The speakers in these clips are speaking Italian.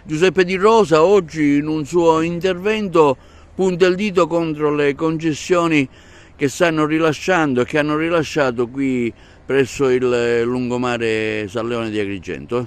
Giuseppe Di Rosa oggi in un suo intervento punta il dito contro le concessioni che stanno rilasciando e che hanno rilasciato qui presso il lungomare San Leone di Agrigento.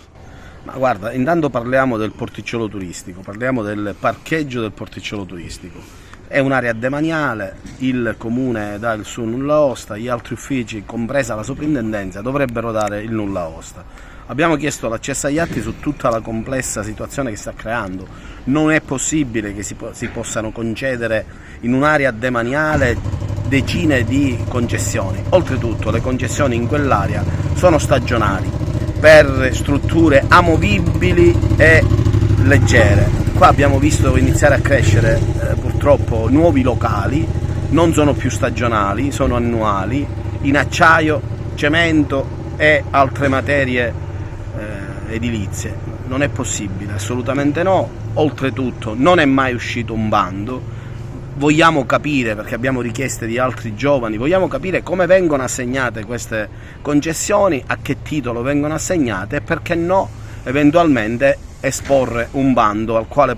Ma guarda, intanto parliamo del porticciolo turistico, parliamo del parcheggio del porticciolo turistico. È un'area demaniale, il comune dà il suo nulla osta, gli altri uffici, compresa la soprintendenza, dovrebbero dare il nulla osta. Abbiamo chiesto l'accesso agli atti su tutta la complessa situazione che sta creando. Non è possibile che si possano concedere in un'area demaniale decine di concessioni. Oltretutto le concessioni in quell'area sono stagionali per strutture amovibili e leggere. Qua abbiamo visto iniziare a crescere purtroppo nuovi locali, non sono più stagionali, sono annuali, in acciaio, cemento e altre materie edilizie. Non è possibile, assolutamente no. Oltretutto non è mai uscito un bando. Vogliamo capire, perché abbiamo richieste di altri giovani, vogliamo capire come vengono assegnate queste concessioni, a che titolo vengono assegnate e perché no eventualmente esporre un bando al quale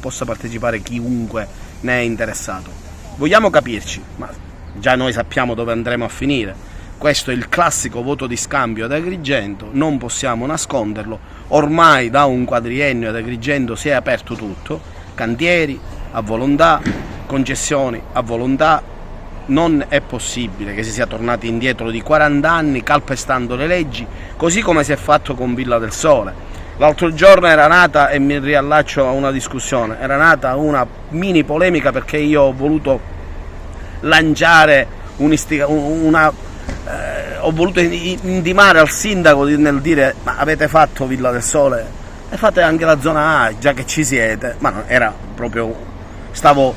possa partecipare chiunque ne è interessato. Vogliamo capirci, ma già noi sappiamo dove andremo a finire. Questo è il classico voto di scambio ad Agrigento, non possiamo nasconderlo. Ormai da un quadriennio ad Agrigento si è aperto tutto, cantieri a volontà, concessioni a volontà. Non è possibile che si sia tornati indietro di 40 anni calpestando le leggi, così come si è fatto con Villa del Sole. L'altro giorno era nata, e mi riallaccio a una discussione, era nata una mini polemica perché io ho voluto lanciare ho voluto intimare al sindaco nel dire: ma avete fatto Villa del Sole e fate anche la zona A, già che ci siete. Ma non era proprio, stavo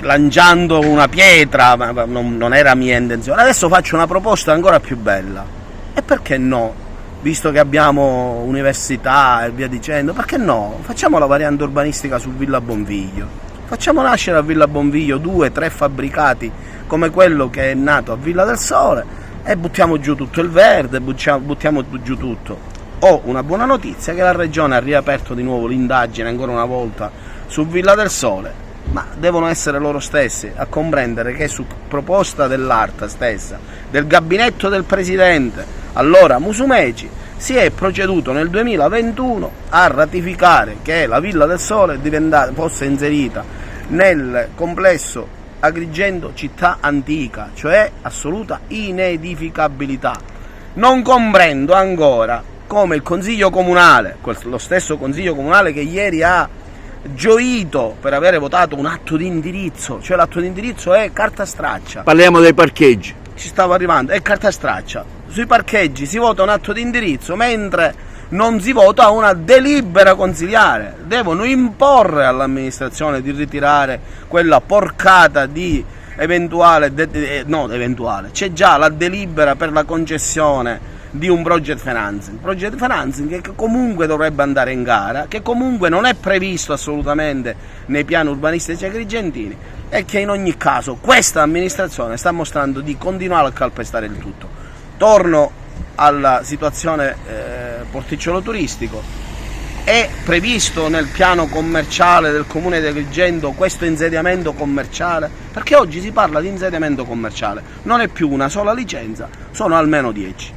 lanciando una pietra, ma non era mia intenzione. Adesso faccio una proposta ancora più bella, e perché no? Visto che abbiamo università e via dicendo, perché no? Facciamo la variante urbanistica su Villa Bonviglio, facciamo nascere a Villa Bonviglio 2-3 fabbricati come quello che è nato a Villa del Sole e buttiamo giù tutto il verde, buttiamo giù tutto. Ho una buona notizia, che la Regione ha riaperto di nuovo l'indagine ancora una volta su Villa del Sole, ma devono essere loro stessi a comprendere che su proposta dell'ARTA stessa, del gabinetto del presidente, allora Musumeci, si è proceduto nel 2021 a ratificare che la Villa del Sole fosse inserita nel complesso Agrigento città antica, cioè assoluta inedificabilità. Non comprendo ancora come il Consiglio Comunale, lo stesso Consiglio Comunale che ieri ha gioito per avere votato un atto di indirizzo, cioè l'atto di indirizzo è carta straccia. Parliamo dei parcheggi. Ci stavo arrivando, è carta straccia. Sui parcheggi si vota un atto di indirizzo, mentre non si vota una delibera consiliare. Devono imporre all'amministrazione di ritirare quella porcata di c'è già la delibera per la concessione di un project financing che comunque dovrebbe andare in gara, che comunque non è previsto assolutamente nei piani urbanistici agrigentini, e che in ogni caso questa amministrazione sta mostrando di continuare a calpestare il tutto. Torno alla situazione porticciolo turistico. È previsto nel piano commerciale del comune di Agrigento questo insediamento commerciale? Perché oggi si parla di insediamento commerciale, non è più una sola licenza, sono almeno 10.